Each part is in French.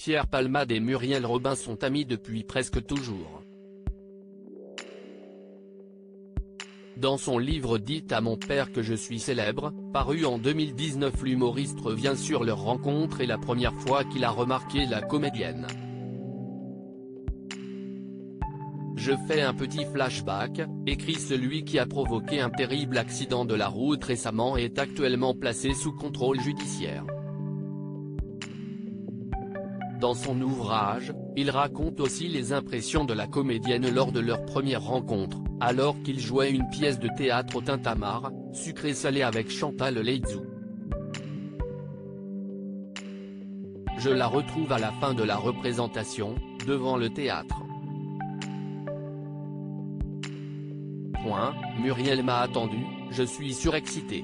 Pierre Palmade et Muriel Robin sont amis depuis presque toujours. Dans son livre « Dites à mon père que je suis célèbre », paru en 2019, l'humoriste revient sur leur rencontre et la première fois qu'il a remarqué la comédienne. Je fais un petit flashback, écrit celui qui a provoqué un terrible accident de la route récemment et est actuellement placé sous contrôle judiciaire. Dans son ouvrage, il raconte aussi les impressions de la comédienne lors de leur première rencontre, alors qu'il jouait une pièce de théâtre au Tintamarre, Sucré-salé avec Chantal Laizou. Je la retrouve à la fin de la représentation, devant le théâtre. Muriel m'a attendu, je suis surexcité.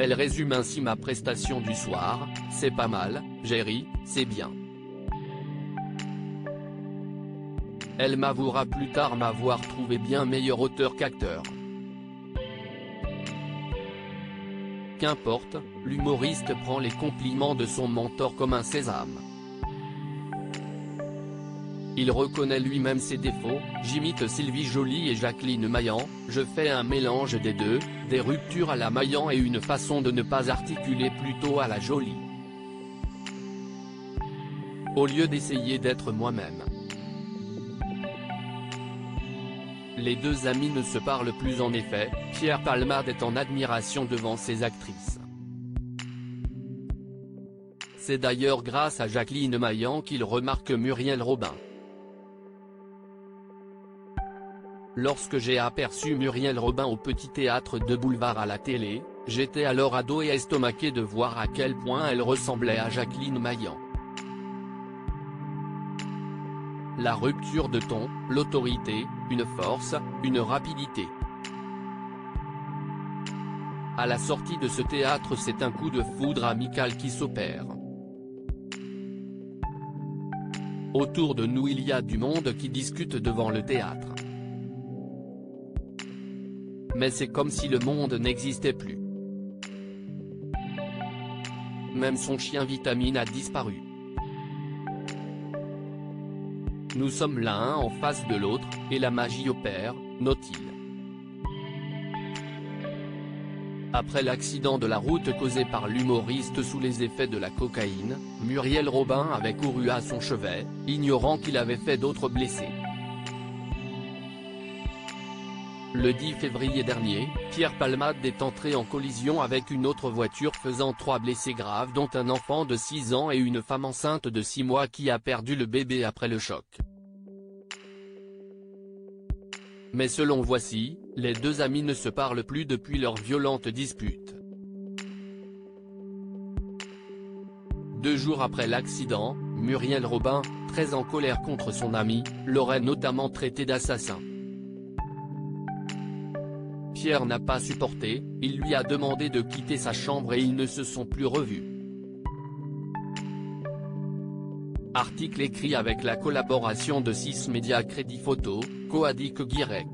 Elle résume ainsi ma prestation du soir, c'est pas mal, j'ai ri, c'est bien. Elle m'avouera plus tard m'avoir trouvé bien meilleur auteur qu'acteur. Qu'importe, l'humoriste prend les compliments de son mentor comme un sésame. Il reconnaît lui-même ses défauts, j'imite Sylvie Joly et Jacqueline Maillan, je fais un mélange des deux, des ruptures à la Maillan et une façon de ne pas articuler plutôt à la Joly. Au lieu d'essayer d'être moi-même. Les deux amis ne se parlent plus en effet, Pierre Palmade est en admiration devant ses actrices. C'est d'ailleurs grâce à Jacqueline Maillan qu'il remarque Muriel Robin. Lorsque j'ai aperçu Muriel Robin au Petit Théâtre de Boulevard à la télé, j'étais alors ado et estomaqué de voir à quel point elle ressemblait à Jacqueline Maillan. La rupture de ton, l'autorité, une force, une rapidité. À la sortie de ce théâtre, c'est un coup de foudre amical qui s'opère. Autour de nous il y a du monde qui discute devant le théâtre. Mais c'est comme si le monde n'existait plus. Même son chien Vitamine a disparu. Nous sommes l'un en face de l'autre, et la magie opère, note-t-il. Après l'accident de la route causé par l'humoriste sous les effets de la cocaïne, Muriel Robin avait couru à son chevet, ignorant qu'il avait fait d'autres blessés. Le 10 février dernier, Pierre Palmade est entré en collision avec une autre voiture faisant 3 blessés graves dont un enfant de 6 ans et une femme enceinte de 6 mois qui a perdu le bébé après le choc. Mais selon Voici, les deux amis ne se parlent plus depuis leur violente dispute. 2 jours après l'accident, Muriel Robin, très en colère contre son ami, l'aurait notamment traité d'assassin. Pierre n'a pas supporté, il lui a demandé de quitter sa chambre et ils ne se sont plus revus. Article écrit avec la collaboration de 6 médias Crédit Photo, Coadic Guirec.